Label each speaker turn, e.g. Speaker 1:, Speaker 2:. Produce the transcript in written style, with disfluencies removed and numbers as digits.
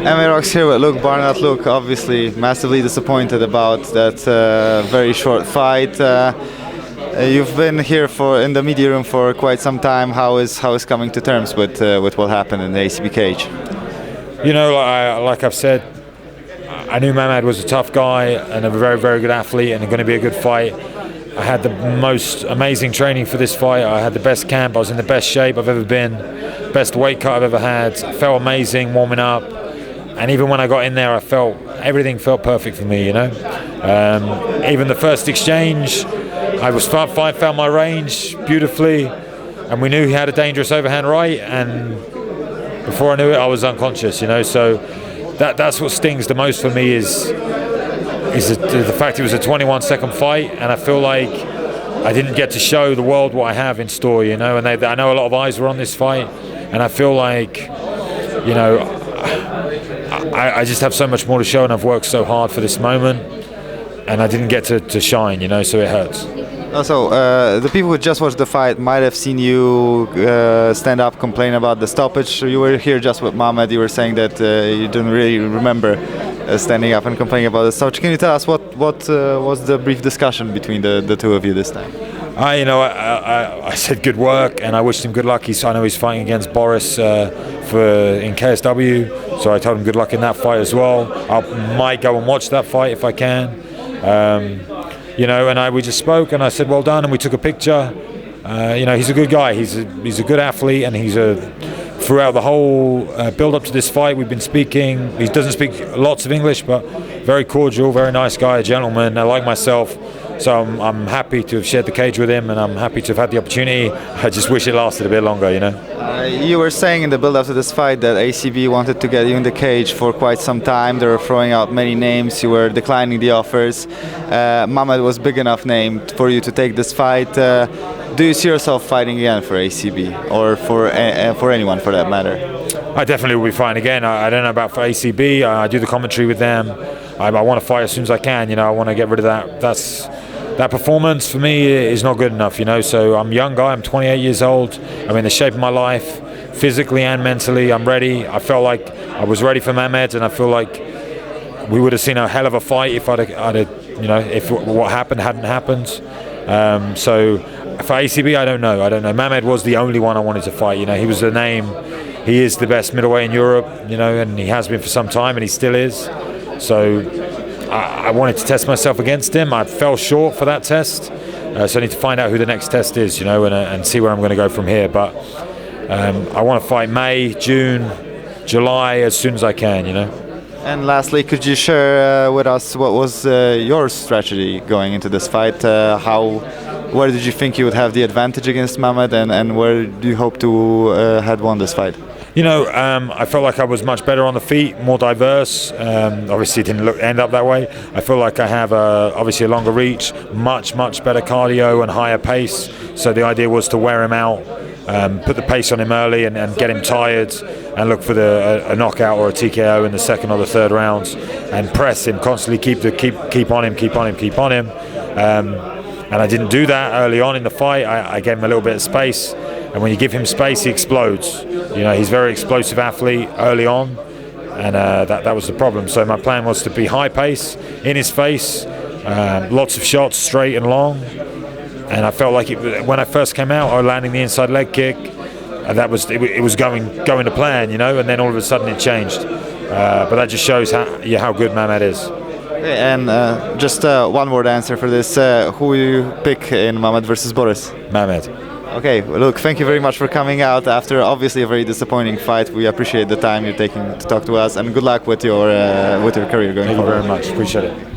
Speaker 1: Emirox here with Luke Barnatt. Luke, obviously massively disappointed about that very short fight. You've been here in the media room for quite some time. How is coming to terms with what happened in the ACB cage?
Speaker 2: You know, like I've said, I knew Mehmed was a tough guy and a very, very good athlete and going to be a good fight. I had the most amazing training for this fight. I had the best camp. I was in the best shape I've ever been, best weight cut I've ever had. I felt amazing warming up. And even when I got in there, everything felt perfect for me, you know. Even the first exchange, I was found my range beautifully, and we knew he had a dangerous overhand right, and before I knew it, I was unconscious, you know. So that's what stings the most for me is the fact it was a 21-second fight, and I feel like I didn't get to show the world what I have in store, you know. And I know a lot of eyes were on this fight, and I feel like, you know, I just have so much more to show, and I've worked so hard for this moment, and I didn't get to shine, you know, so it hurts.
Speaker 1: Also, the people who just watched the fight might have seen you stand up, complain about the stoppage. You were here just with Mohamed. You were saying that you didn't really remember standing up and complaining about the stoppage. Can you tell us what was the brief discussion between the two of you this time?
Speaker 2: I said good work, and I wished him good luck. I know he's fighting against Boris in KSW, so I told him good luck in that fight as well. I might go and watch that fight if I can. You know, and we just spoke, and I said well done, and we took a picture. You know, he's a good guy. He's a good athlete, and throughout the whole build up to this fight, we've been speaking. He doesn't speak lots of English, but very cordial, very nice guy, a gentleman, like myself. So I'm happy to have shared the cage with him, and I'm happy to have had the opportunity. I just wish it lasted a bit longer, you know.
Speaker 1: You were saying in the build-up to this fight that ACB wanted to get you in the cage for quite some time. They were throwing out many names. You were declining the offers. Mohamed was big enough name for you to take this fight. Do you see yourself fighting again for ACB, or for anyone for that matter?
Speaker 2: I definitely will be fighting again. I don't know about for ACB. I do the commentary with them. I want to fight as soon as I can. You know, I want to get rid of that. That performance for me is not good enough. You know, so I'm a young guy. I'm 28 years old. I'm in the shape of my life, physically and mentally. I'm ready. I felt like I was ready for Mehmed, and I feel like we would have seen a hell of a fight if I'd you know, if what happened hadn't happened. So for ACB, I don't know. Mehmed was the only one I wanted to fight. You know, he was the name. He is the best middleweight in Europe, you know, and he has been for some time, and he still is. So I wanted to test myself against him. I fell short for that test, so I need to find out who the next test is, you know, and see where I'm going to go from here. But I want to fight May, June, July as soon as I can, you know.
Speaker 1: And lastly, could you share with us what was your strategy going into this fight? Where did you think you would have the advantage against Mohamed, and where do you hope to had won this fight?
Speaker 2: You know, I felt like I was much better on the feet, more diverse. Obviously, it didn't end up that way. I feel like I have obviously a longer reach, much better cardio and higher pace. So the idea was to wear him out, put the pace on him early, and get him tired, and look for a knockout or a TKO in the second or the third rounds, and press him constantly, keep on him. And I didn't do that early on in the fight. I gave him a little bit of space, and when you give him space, he explodes. You know, he's a very explosive athlete early on, and that was the problem. So my plan was to be high pace, in his face, lots of shots, straight and long. And I felt like when I first came out, I was landing the inside leg kick, and it was going to plan, you know. And then all of a sudden it changed. But that just shows how good Mehmed is.
Speaker 1: And just one word answer for this. Who will you pick in Mohamed versus Boris?
Speaker 2: Mehmed.
Speaker 1: Okay, look, thank you very much for coming out after obviously a very disappointing fight. We appreciate the time you're taking to talk to us, and good luck with your career going forward.
Speaker 2: Thank you very much. Appreciate it.